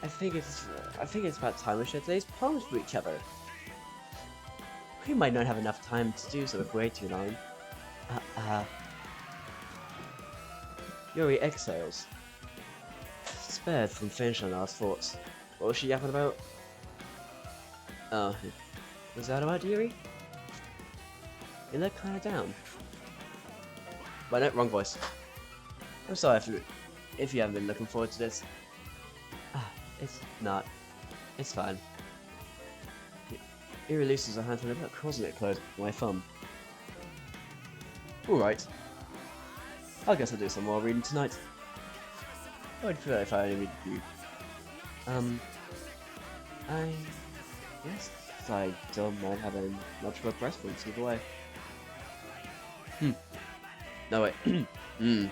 I think it's about time we share today's poems with each other. We might not have enough time to do so if we're too long. Yuri exhales, spared from finishing our thoughts. What was she yapping about? Oh, was that about Yuri? You look kinda down. But no, wrong voice. I'm sorry if you haven't been looking forward to this. It's not. It's fine. He releases a handful about causing it close my thumb. Alright. I guess I'll do some more reading tonight. I would prefer if I only read you. I guess I don't mind having much of a preference either way. No wait. In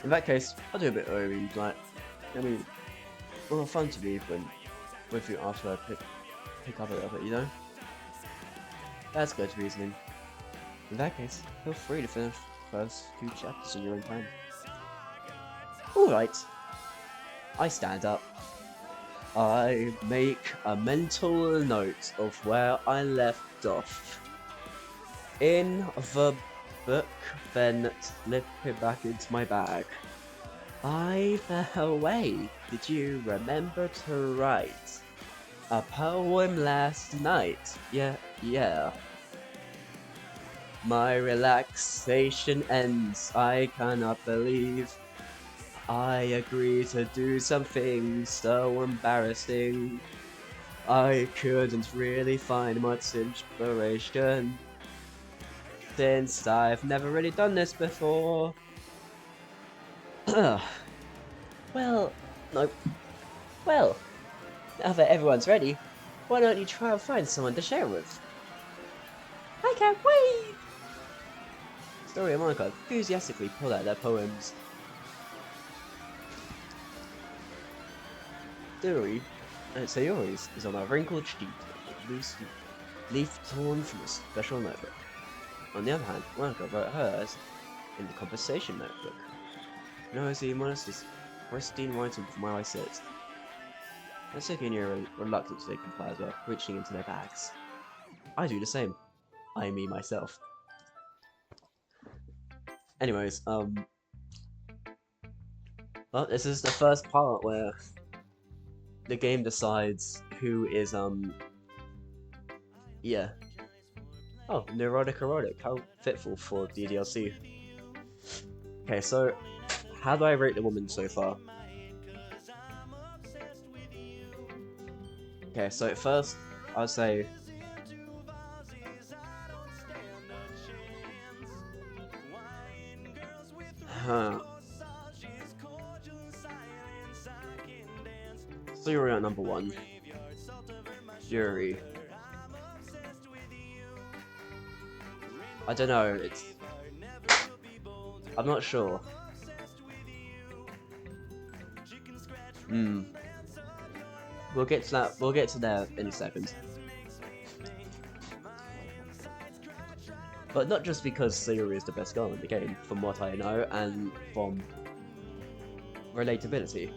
that case, I'll do a bit of reading tonight. I mean, more fun to read with you after I pick up a little bit, you know? That's good reasoning. In that case, feel free to finish the first few chapters in your own time. Alright. I stand up. I make a mental note of where I left off in the book, then slip it back into my bag. By the way, did you remember to write a poem last night? Yeah. My relaxation ends. I cannot believe I agreed to do something so embarrassing. I couldn't really find much inspiration, since I've never really done this before. Well, no. Well, now that everyone's ready, why don't you try and find someone to share with? I can't wait! Story and Monica enthusiastically pull out their poems. Sayori's is on a wrinkled sheet with a loose leaf torn from a special notebook. On the other hand, Monica wrote hers in the conversation notebook. Noisy, modest, pristine writing from where I sit. Natsuki and Yuri are reluctant to take comply as well, reaching into their bags. I do the same. I me myself. Anyways, well, this is the first part where the game decides who is, yeah. Oh, neurotic erotic, how fitful for ddlc. Okay, so, how do I rate the woman so far? Okay, so first, I'll say... So you're at number 1. Yuri. I don't know, it's... I'm not sure. We'll get to that, we'll get to that in a second. But not just because Sayuri is the best girl in the game, from what I know, and from relatability.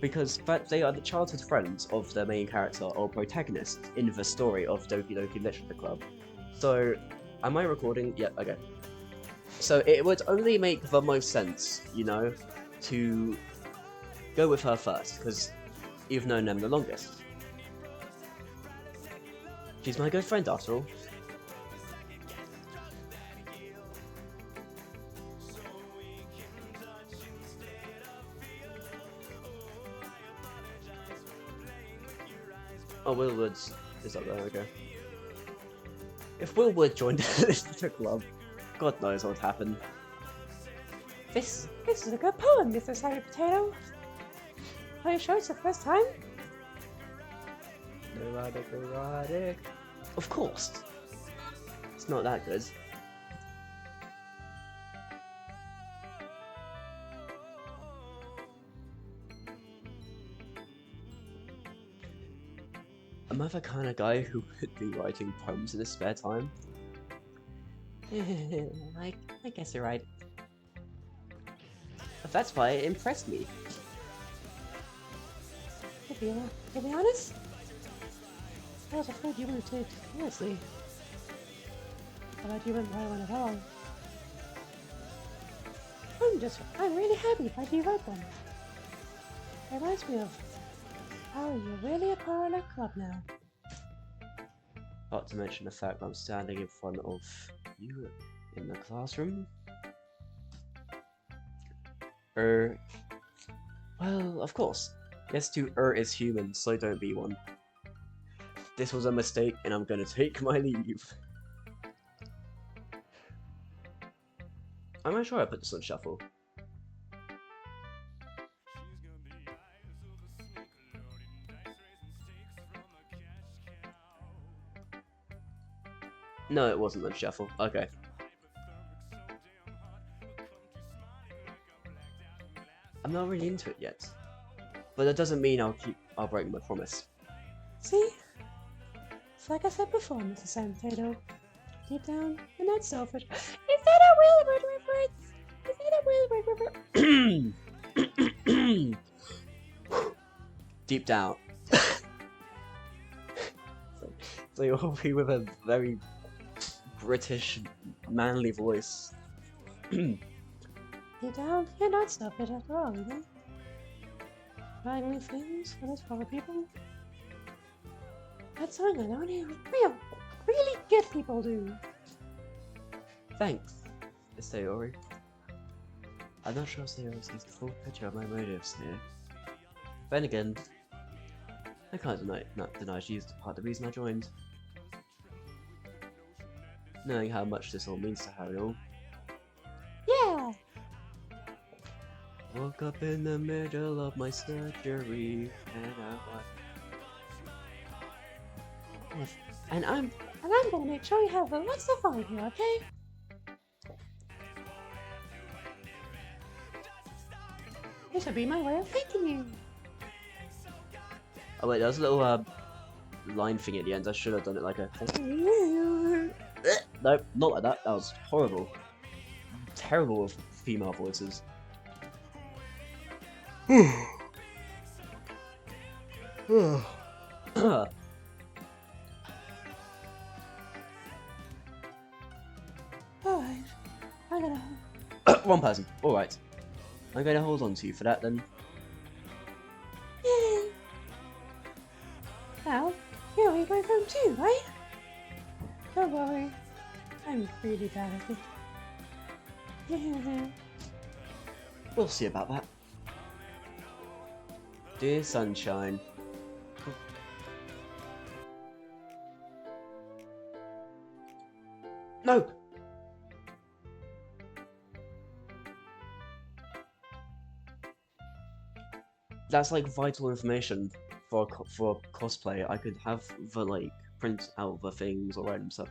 Because they are the childhood friends of the main character or protagonist in the story of Doki Doki Literature Club. So, am I recording? Yeah, okay. So it would only make the most sense, you know, to go with her first, because you've known them the longest. She's my good friend after all. Oh, Will Woods is up there, okay. If Will Wood joined the Literature Club, God knows what would happen. This is a good poem, Mr. Sour Potato. Are you sure it's the first time? Erotic. Of course. It's not that good. Am I the kind of guy who would be writing poems in his spare time? I guess you're right. That's why it impressed me. To be honest, I was afraid you wouldn't take it seriously. I thought you wouldn't buy one at all. I'm really happy that you read one. It reminds me of how you're really a part of our club now. Not to mention the fact that I'm standing in front of you in the classroom. Well, of course. Yes, to is human, so don't be one. This was a mistake, and I'm gonna take my leave. I'm not sure I put this on shuffle. No, it wasn't on shuffle. Okay. I'm not really into it yet. But that doesn't mean I'll break my promise. See? It's like I said before, Mrs. Santato. Deep down, you're not selfish. Is that a Wilbur reference? Is that a Wilbur reference? Deep down. So you'll be with a very British, manly voice. Deep down, you're not selfish after all, you know? Trying new things for those other people. That's something that only really good people do. Thanks, Sayori. I'm not sure Sayori sees the full picture of my motives here. Then again, I can't deny she's part of the reason I joined. Knowing how much this all means to Harry. Yeah! Woke up in the middle of my surgery, and I'm gonna make sure you have lots of fun here, okay? This would be my way of thanking you. Oh wait, there's a little line thing at the end. I should have done it like a. Nope, not like that. That was horrible. Terrible with female voices. Alright, I'm gonna... One person. Alright. I'm gonna hold on to you for that then. Yeah. Now, you'll be my phone too, right? Don't worry. I'm really bad at it. We'll see about that. Dear Sunshine. No! That's like vital information for cosplay. I could have the like print out the things or random stuff.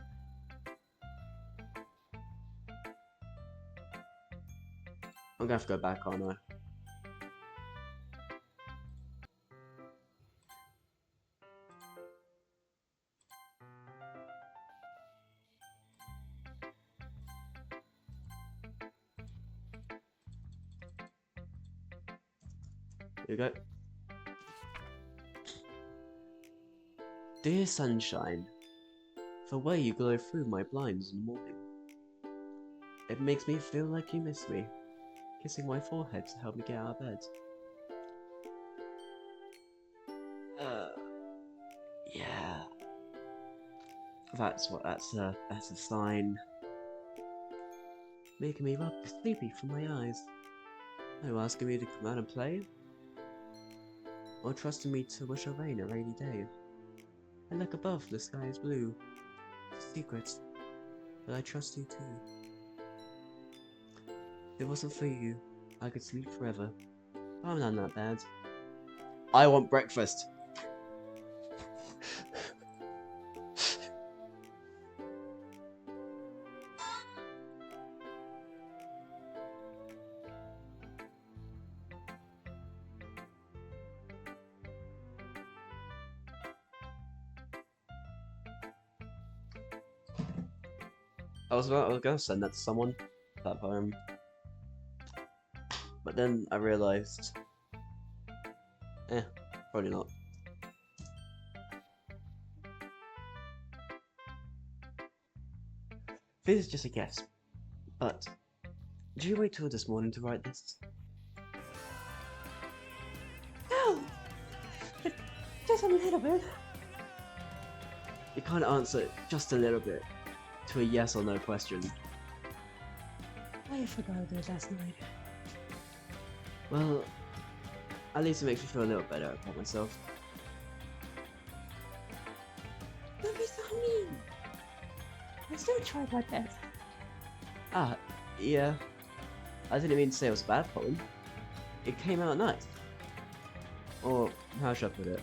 I'm gonna have to go back, aren't I? Here we go. Dear Sunshine, the way you glow through my blinds in the morning. It makes me feel like you miss me, kissing my forehead to help me get out of bed. Yeah. That's a sign. Making me rub sleepy from my eyes. Are you asking me to come out and play? Or trusting me to wish a rainy day? I look above, the sky is blue. It's a secret, but I trust you too. If it wasn't for you, I could sleep forever. I'm not that bad. I want breakfast. I was gonna send that to someone, that poem. But then I realized, probably not. This is just a guess, but did you wait till this morning to write this? No! But just a little bit. You can't answer just a little bit to a yes or no question. I forgot to do it last night. Well, at least it makes me feel a little better about myself. Don't be so mean. I still tried my best. Ah, yeah. I didn't mean to say it was a bad poem. It came out nice. Or, how should I put it?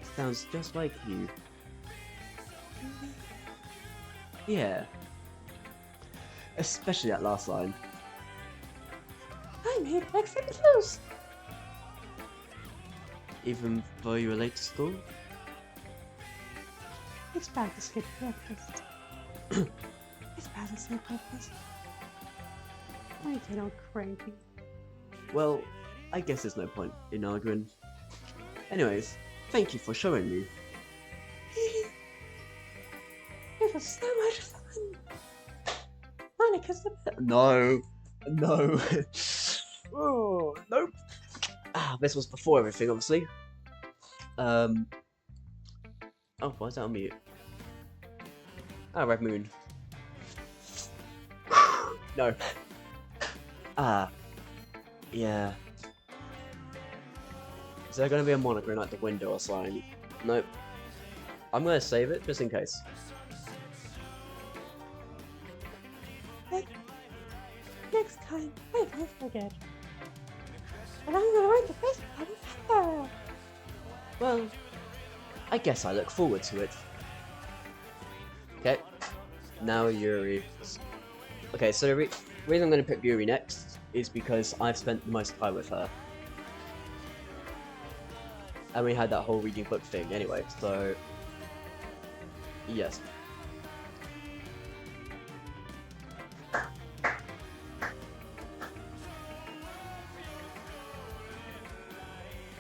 It sounds just like you. Yeah. Especially that last line. I'm here to accept it loose. Even though you were late to school? It's bad to skip breakfast. It's bad to skip breakfast. I get all cranky. Well, I guess there's no point in arguing. Anyways, thank you for showing me. It was so much fun. Monica's the best. No. No. Oh, nope. Ah, this was before everything, obviously. Oh, why is that on mute? Ah, Red Moon. No. Ah. Yeah. Is there gonna be a moniker in like the window or something? Nope. I'm gonna save it just in case. Next time, I won't forget. And I'm gonna write the best poem ever. Well, I guess I look forward to it. Okay. Now Yuri. Okay, so the reason I'm going to pick Yuri next is because I've spent the most time with her. And we had that whole reading book thing anyway, so... Yes.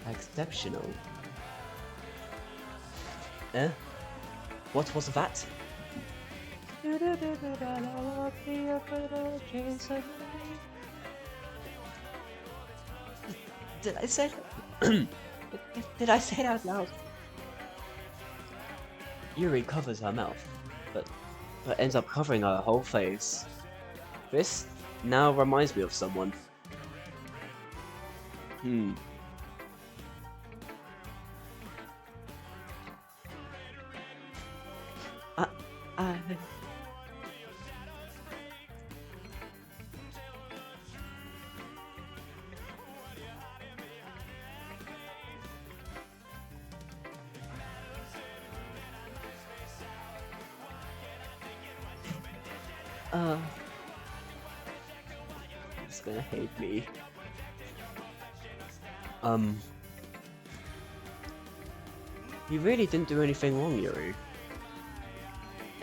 Exceptional. Eh? What was that? Did I say that? Did I say it out loud? Yuri covers her mouth, but ends up covering her whole face. This now reminds me of someone. He's gonna hate me. You really didn't do anything wrong, Yuri.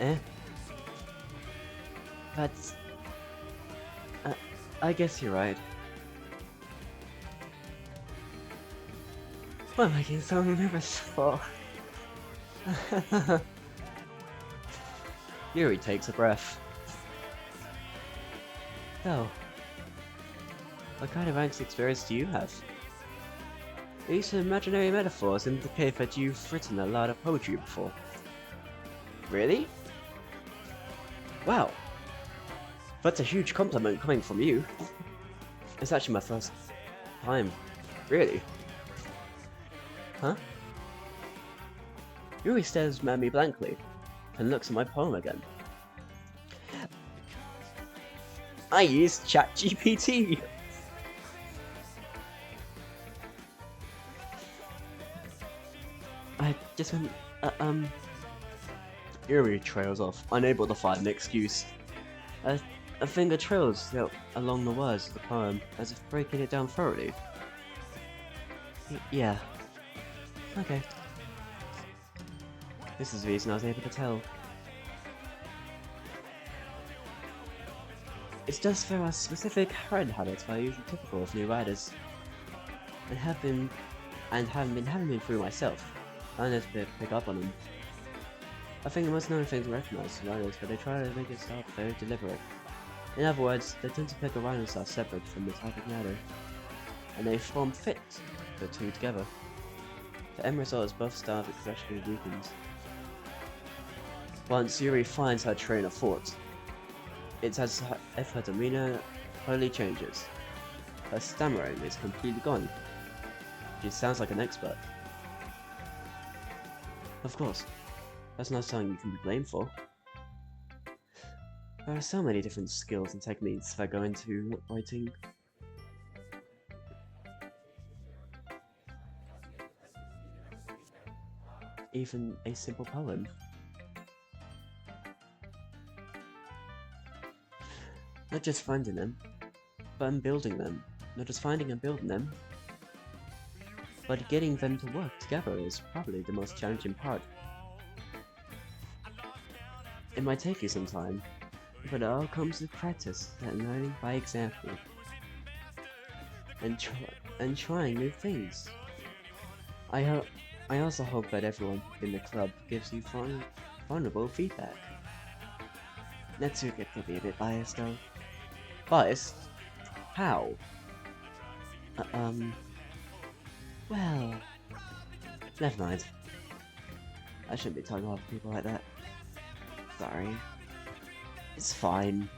Eh? That's... I guess you're right. What am I getting so nervous for? Yuri takes a breath. So, what kind of angst experience do you have? These imaginary metaphors indicate that you've written a lot of poetry before. Really? Wow. That's a huge compliment coming from you. It's actually my first time. Really? Huh? Yuri stares at me blankly, and looks at my poem again. I used ChatGPT! I just went, Yuri trails off, unable to find an excuse. A finger trails along the words of the poem, as if breaking it down thoroughly. Yeah. Okay. This is the reason I was able to tell. It's just there are specific writing habits that are usually typical of new writers. And haven't been having them through myself. I need to pick up on them. I think the most known thing to recognize is rhinos, but they try to make it sound very deliberate. In other words, they tend to pick a rhino style separate from the topic matter, and they form fit the two together. The end result is both styles gradually weakened. Once Yuri finds her train of thought, it's as if her demeanor totally changes. Her stammering is completely gone. She sounds like an expert. Of course, that's not something you can be blamed for. There are so many different skills and techniques that go into writing. Even a simple poem. Not just finding them, but in building them. Not just finding and building them, but getting them to work together is probably the most challenging part. It might take you some time, but it all comes with practice and learning by example. And trying new things. I also hope that everyone in the club gives you vulnerable feedback. Netsuke could be a bit biased though. Biased? How? Well... Never mind. I shouldn't be talking about people like that. Sorry. It's fine.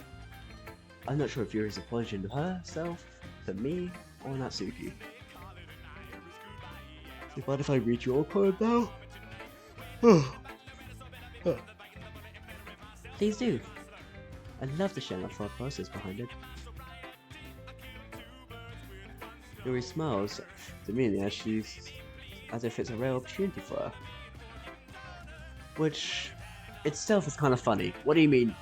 I'm not sure if Yuri's apologizing to herself, to me, or Natsuki. Do you mind if I read your poem now? Please do. I'd love to share my thought process behind it. Yuri smiles demeaningly as if it's a rare opportunity for her. Which itself is kind of funny. What do you mean?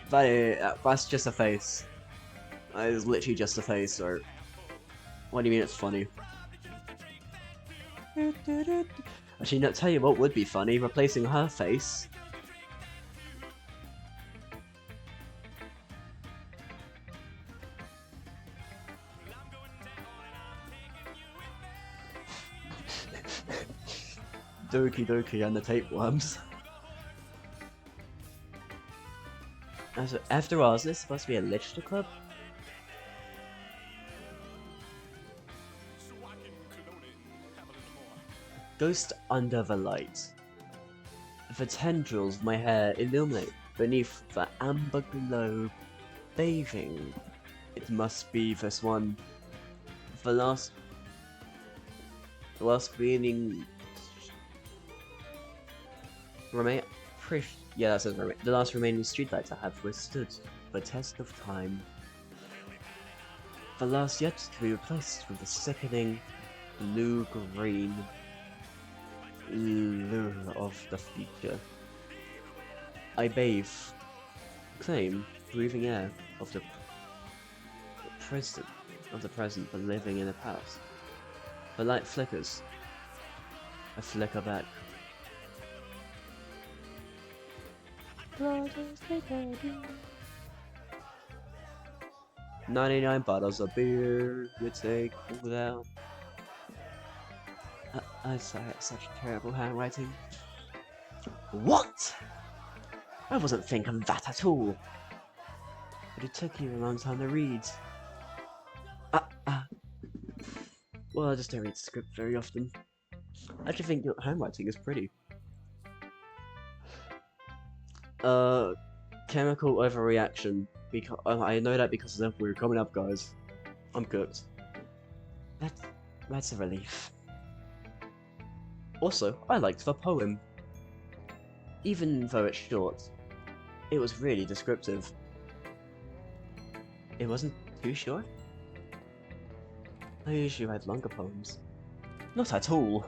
That's just a face. It's literally just a face, or what do you mean it's funny? Actually, no, tell you what would be funny, replacing her face. Doki Doki and the tapeworms. After all, is this supposed to be a literature club? Ghost under the light. The tendrils of my hair illuminate beneath the amber glow, bathing. It must be this one. The last remaining. Yeah, that says the last remaining streetlights I have withstood the test of time. The last yet to be replaced with the sickening blue-green lure of the future. I bathe, claim, breathing air of the present, but living in the past. The light flickers. I flicker back. 99 bottles of beer, you take without. I'm sorry, it's such terrible handwriting. What? I wasn't thinking that at all. But it took you a long time to read. Well, I just don't read the script very often. I actually think your handwriting is pretty. Chemical overreaction. Because I know that because we're coming up, guys. I'm cooked. That's a relief. Also, I liked the poem. Even though it's short, it was really descriptive. It wasn't too short? I usually write longer poems. Not at all.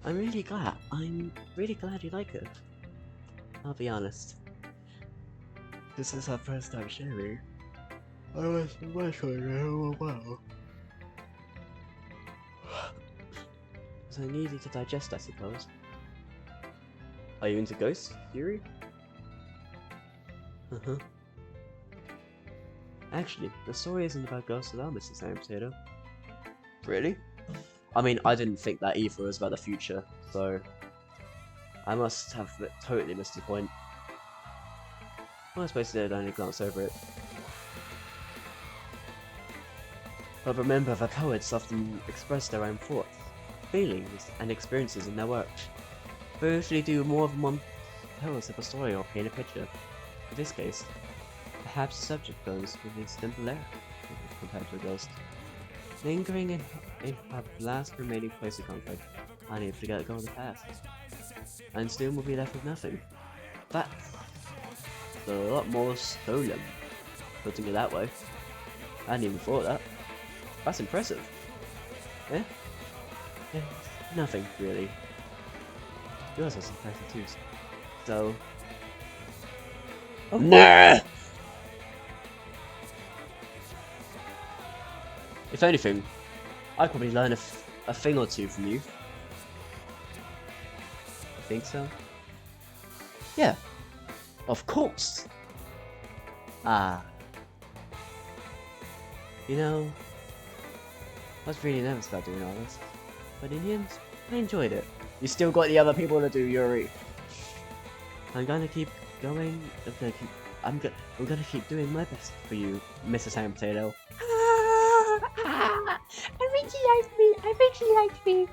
I'm really glad you like it. I'll be honest. This is our first time sharing. I was working real well. So easy to digest, I suppose. Are you into ghosts, Yuri? Actually, the story isn't about ghosts at all, Mr. Sam Potato. Really? I mean, I didn't think that either. It was about the future, so I must have totally missed the point. What am I supposed to do? Only glance over it. But remember, the poets often express their own thoughts, feelings, and experiences in their work. They usually do more than one tell us a story or paint a picture. In this case, perhaps the subject goes with a simple air compared to a ghost. Lingering in her last remaining place of comfort, unable to let go of the past. And soon we'll be left with nothing. That's a lot more stolen, putting it that way. I hadn't even thought that. That's impressive. Yeah? Yeah, nothing really. Yours was impressive too. So. Oh. Nah! If anything, I'd probably learn a thing or two from you. I think so. Yeah, of course. Ah. You know, I was really nervous about doing all this, but in the end, I enjoyed it. You still got the other people to do, Yuri. I'm gonna keep going. I'm gonna keep doing my best for you, Mrs. Ham Potato. I think she likes me. I think she likes me.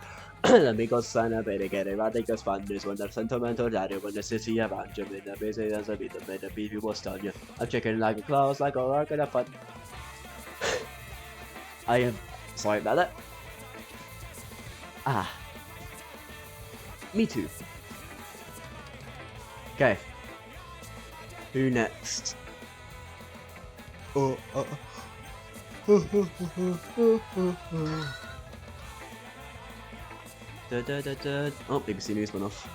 L'amico sana bene che arrivate che spanne su un sentimento d'aria when the city of Anjum in the busy as a bit of the baby was done. I'm checking like a clothes like a rock and a fun. I am sorry about that. Ah. Me too. Okay. Who next? Oh. Oh, BBC News went off.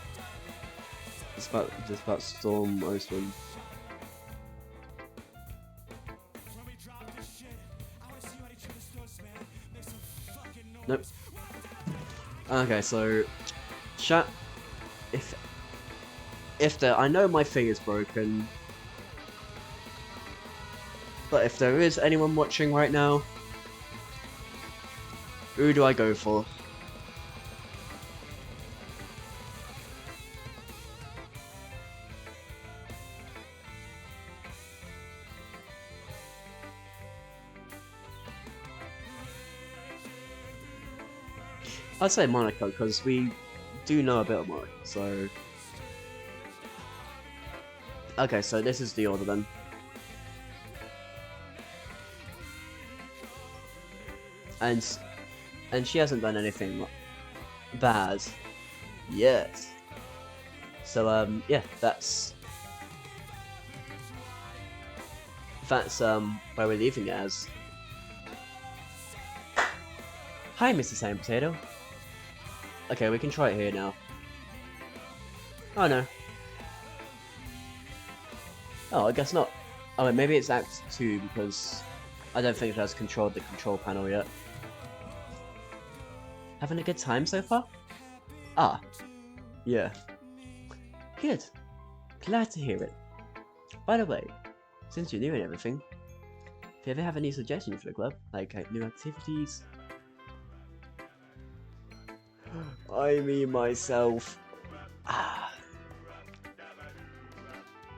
Just about Storm Oswin. Nope. Okay, so chat. I know my thing is broken, but if there is anyone watching right now, who do I go for? I'd say Monica, because we do know a bit of Monica, so... Okay, so this is the order then. And she hasn't done anything bad yet. So, yeah, that's where we're leaving it as. Hi, Mrs. Ham Potato. Okay, we can try it here now. Oh no. Oh, I guess not. Oh, wait, maybe it's Act 2 because I don't think it has controlled the control panel yet. Having a good time so far? Ah. Yeah. Good. Glad to hear it. By the way, since you're new and everything, if you ever have any suggestions for the club, like new activities... I mean myself. Ah.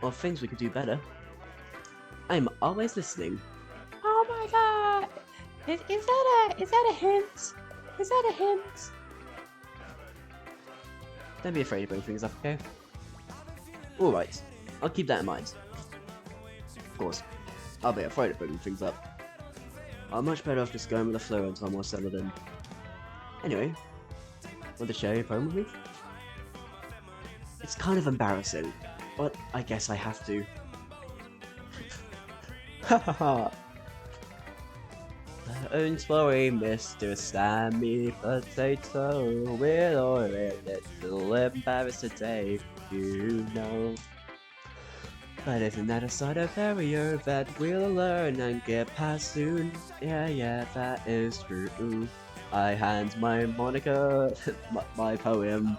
Or things we could do better. I'm always listening. Oh my god! Is that a hint? Is that a hint? Don't be afraid to bring things up, okay? Alright, I'll keep that in mind. Of course, I'll be afraid of bringing things up. I'm much better off just going with the flow until I'm more settled in. Anyway, want to share your poem with me? It's kind of embarrassing, but I guess I have to. Hahaha. Owns for a Mr. Sammy Potato. We're all a little embarrassed today, you know. But isn't that a sort of barrier that we'll learn and get past soon? Yeah, that is true. I hand my Monica my poem.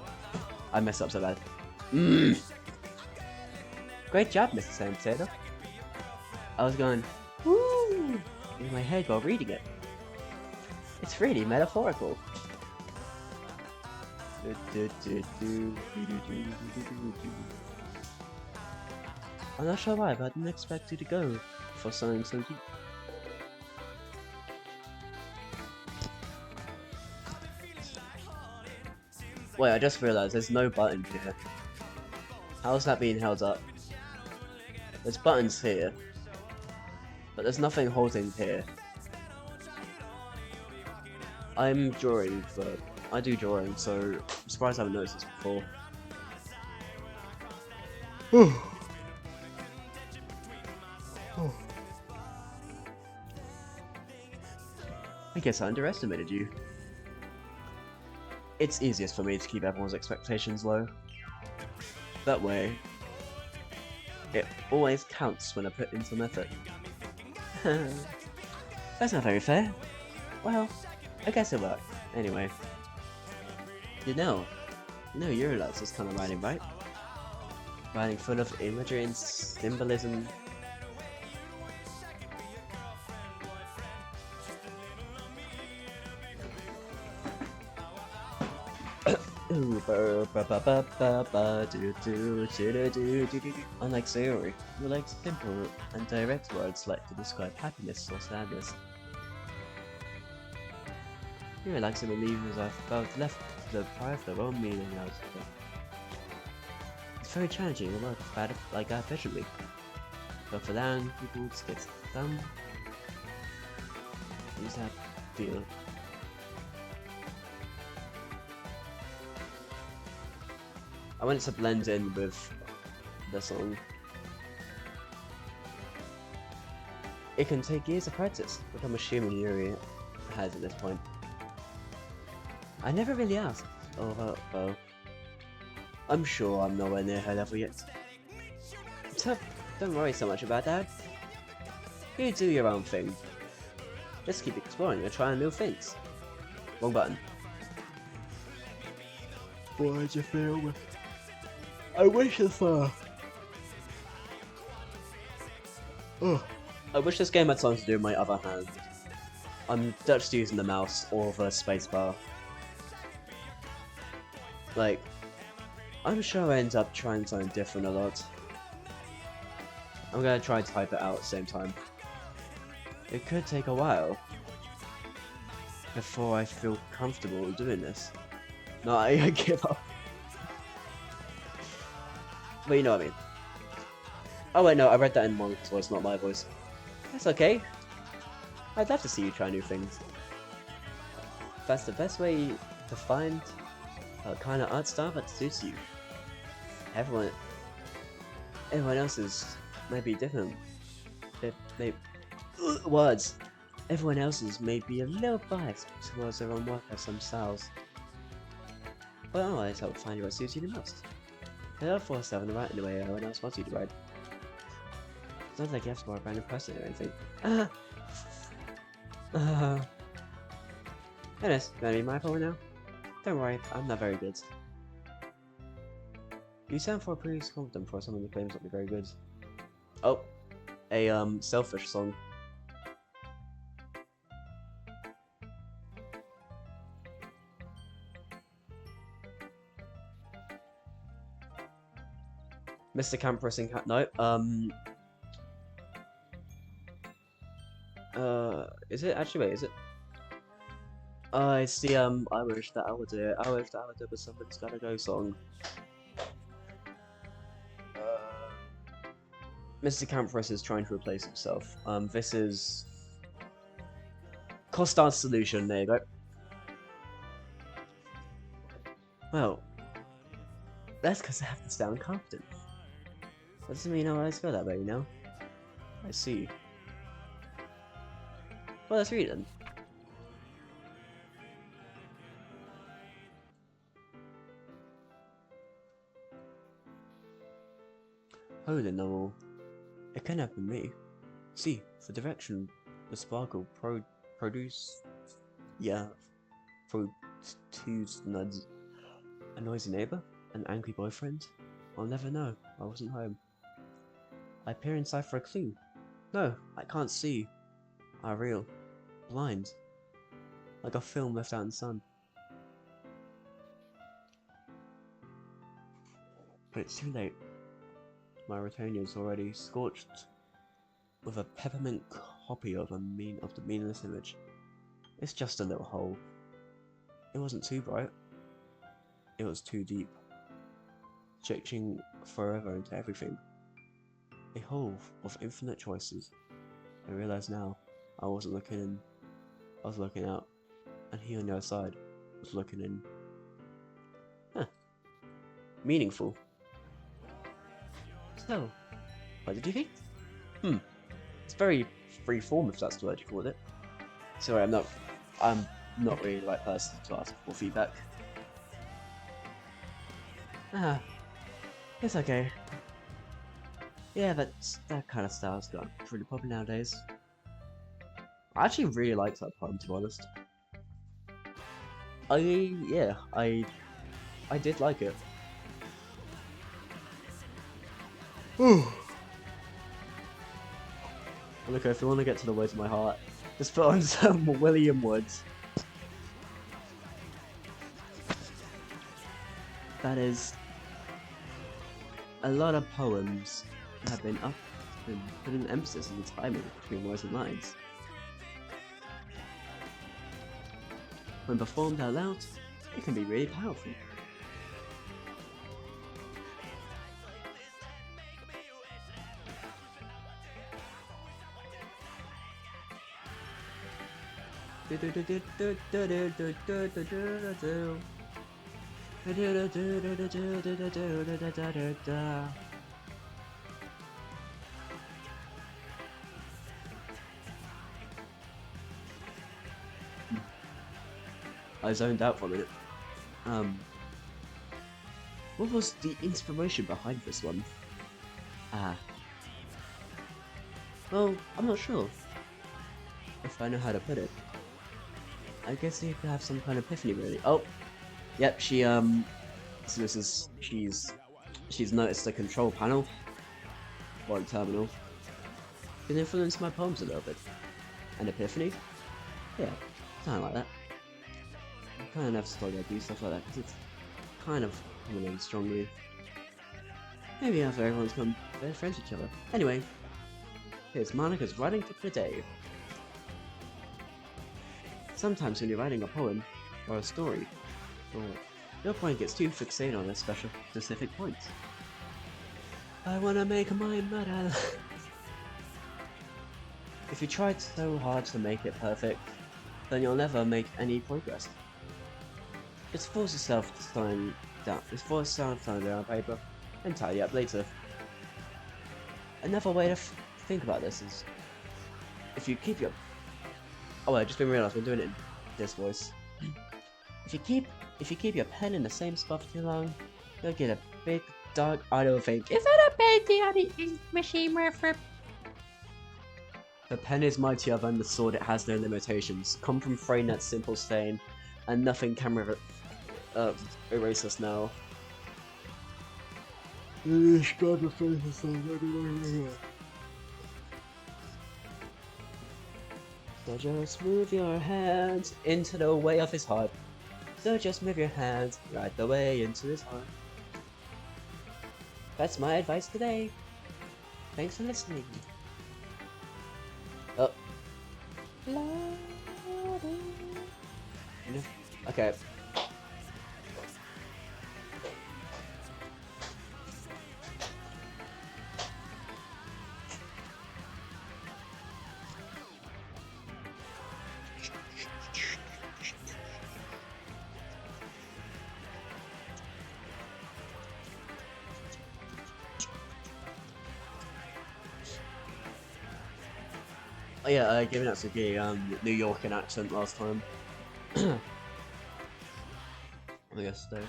I messed up so bad. Great job, Mr. Sam Potato. I was going, woo, in my head while reading it. It's really metaphorical. I'm not sure why, but I didn't expect you to go for something so deep. Wait, I just realized there's no button here. How's that being held up? There's buttons here, but there's nothing holding here. I'm drawing, but I do drawing, so I'm surprised I haven't noticed this before. I guess I underestimated you. It's easiest for me to keep everyone's expectations low. That way, it always counts when I put in some effort. That's not very fair. Well, I guess it worked. Anyway. You know Eurolux is kind of writing, right? Writing full of imagery and symbolism. Unlike Sayori, you like simple and direct words like to describe happiness or sadness. You like to believe as I felt left to deprive their own meaning out of it. It's very challenging to work like that efficiently. But for that, people get done. Use that feel. I want it to blend in with the song. It can take years of practice, which I'm assuming Yuri has at this point. I never really asked. Oh. I'm sure I'm nowhere near her level yet. Don't worry so much about that. You do your own thing. Just keep exploring and trying new things. Wrong button. Why'd you fail me? I wish this I wish this game had something to do with my other hand. I'm just using the mouse or the spacebar. Like, I'm sure I end up trying something different a lot. I'm gonna try and type it out at the same time. It could take a while before I feel comfortable doing this. No, I give up. But you know what I mean. Oh wait, no, I read that in Monk's voice, not my voice. That's okay. I'd love to see you try new things. That's the best way to find a kind of art style that suits you. Everyone else's may be different. Words. Everyone else's may be a little biased towards their own work as some styles. But I'll always help find what suits you the most. They don't force yourself to write in the way everyone else wants you to write. It's not like you have to be a random person or anything. Anyways, gonna be my power now? Don't worry, I'm not very good. You sound for pretty confident for someone who claims not to be very good. Oh, a selfish song. Mr. Campress in Cat. No, is it actually? Wait, is it? It's the I wish that I would do it. I wish that I would do it, but somebody's gotta go song. Mr. Campress is trying to replace himself. This is Costar's solution. There you go. Well, that's because I have to sound confident. That doesn't mean I always feel that way, you know? I see. Well, let's read it then. Holy no. It can have been me. See, for direction, the sparkle produce. Yeah. Produce nuds. A noisy neighbor? An angry boyfriend? I'll never know. I wasn't home. I peer inside for a clue. No, I can't see. I'm real. Blind. Like a film left out in the sun. But it's too late. My Britannia's already scorched with a peppermint copy of the meaningless image. It's just a little hole. It wasn't too bright. It was too deep, stretching forever into everything. A hole of infinite choices. I realize now I wasn't looking in. I was looking out, and he on the other side was looking in. Huh. Meaningful. So, what did you think? It's very free form, if that's the word you call it. Sorry, I'm not really the right person to ask for feedback. It's okay. Yeah, that kind of style's got pretty popular nowadays. I actually really liked that poem, to be honest. I did like it. Look, if you want to get to the words of my heart, just put on some William Woods. That is, a lot of poems have been put an emphasis on the timing between words and lines. When performed out loud, it can be really powerful. I zoned out for a minute. What was the inspiration behind this one? Well, I'm not sure if I know how to put it. I guess you could have some kind of epiphany, really. Oh, yep. So this is she's noticed the control panel or the terminal. Can influence my poems a little bit. An epiphany? Yeah, something like that. I kind of never thought I'd do stuff like that because it's kind of coming in strongly. Maybe after everyone's become better friends with each other. Anyway, here's Monica's writing for the day. Sometimes when you're writing a poem or a story, your point gets too fixated on a specific point. I wanna make my murder. If you tried so hard to make it perfect, then you'll never make any progress. Just force yourself to sign down. Just force yourself to sign down on paper and tidy up later. Another way to think about this is if you keep your I just been realised we're doing it in this voice. If you keep your pen in the same spot for too long, you'll get a big dark idle think. Is that a painting on the ink machine reference? The pen is mightier than the sword, it has no limitations. Come from Freynet's simple saying, and nothing can erase us now. So just move your hands into the way of his heart. So just move your hands right the way into his heart. That's my advice today. Thanks for listening. Oh. Okay. Oh yeah, I gave Natsuki New York accent last time. I guess so.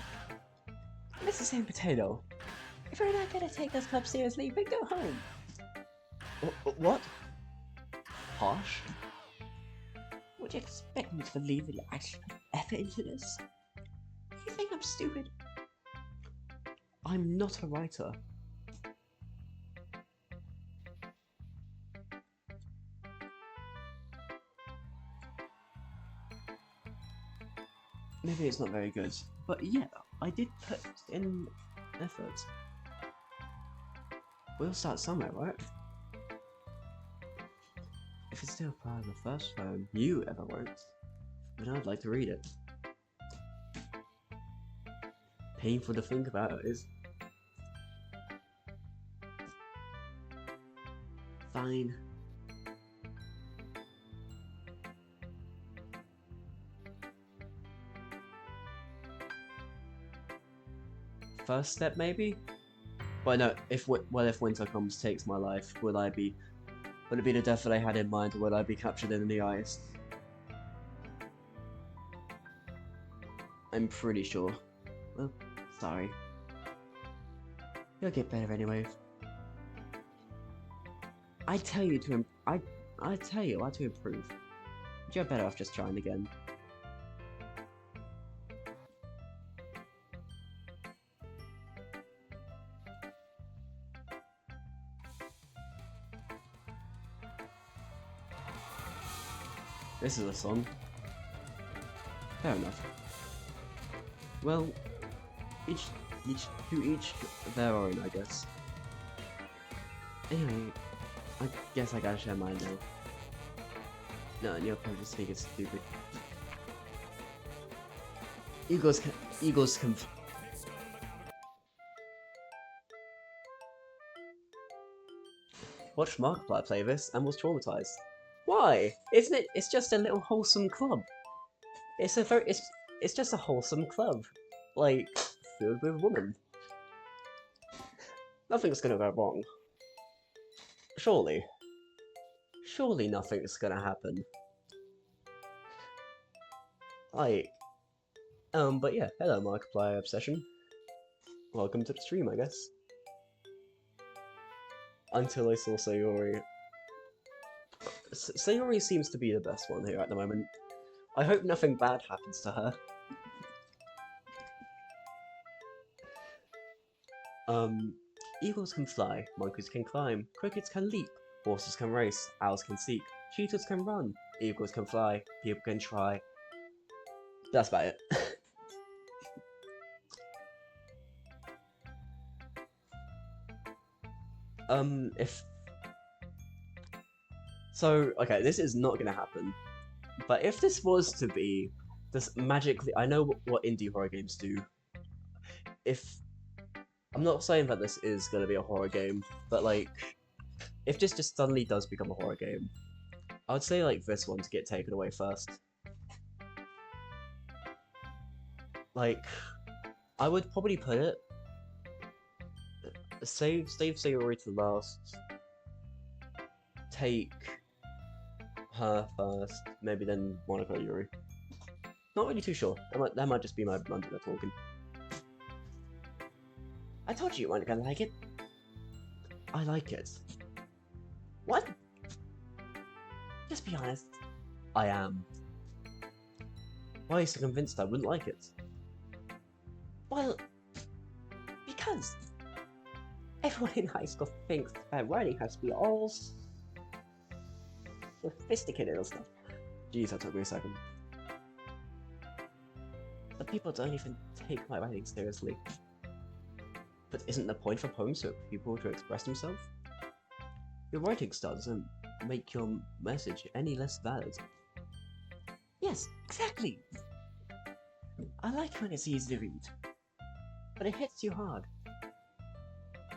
It's the same potato. If you're not gonna take this cup seriously, then go home. What? Harsh? Would you expect me to believe that you actually put effort into this? You think I'm stupid? I'm not a writer. Maybe it's not very good, but yeah, I did put in effort. We'll start somewhere, right? If it's still part of the first poem you ever wrote, then I'd like to read it. Painful to think about it is. Fine. First step, maybe? Well, no. If winter comes, takes my life, would it be the death that I had in mind, or would I be captured in the ice? I'm pretty sure. Well, sorry. You'll get better anyway. I tell you to improve. You're better off just trying again. This is a song. Fair enough. Well, each their own, I guess. Anyway, I guess I gotta share mine now. No, and your parents think it's stupid. Eagles can. Watched Markiplier play this and was traumatized. Why? Isn't it? It's just a little wholesome club. It's just a wholesome club, like filled with women. Nothing's gonna go wrong. Surely nothing's gonna happen. Like, but yeah, hello Markiplier Obsession. Welcome to the stream, I guess. Until I saw Sayori. Sayori seems to be the best one here at the moment. I hope nothing bad happens to her. Eagles can fly, monkeys can climb, crickets can leap, horses can race, owls can seek, cheetahs can run, eagles can fly, people can try. That's about it. Okay, this is not gonna happen. But if this was to be this magically, I know what indie horror games do. I'm not saying that this is gonna be a horror game, but like, if this just suddenly does become a horror game, I would say like this one to get taken away first. Like, I would probably put it. Save Sayori to last. Take her first, maybe then Monica Yuri. Not really too sure. That might just be my blunder talking. I told you weren't gonna like it. I like it. What? Just be honest. I am. Why are you so convinced I wouldn't like it? Well, because everyone in high school thinks that writing has to be all sophisticated and stuff. Jeez, that took me a second. But people don't even take my writing seriously. But isn't the point for poems for people to express themselves? Your writing style doesn't make your message any less valid. Yes, exactly! I like when it's easy to read, but it hits you hard.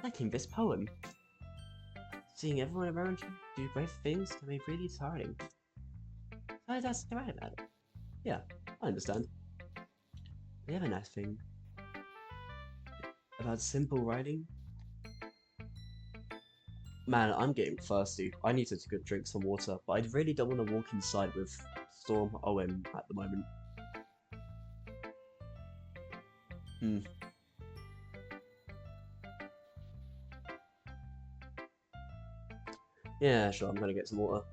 Like in this poem. Seeing everyone around you do great things can be really tiring. So that's to write about it. Yeah, I understand. The other nice thing about simple writing. Man, I'm getting thirsty. I need to drink some water, but I really don't want to walk inside with Storm Owen at the moment. Yeah, sure, I'm gonna get some water.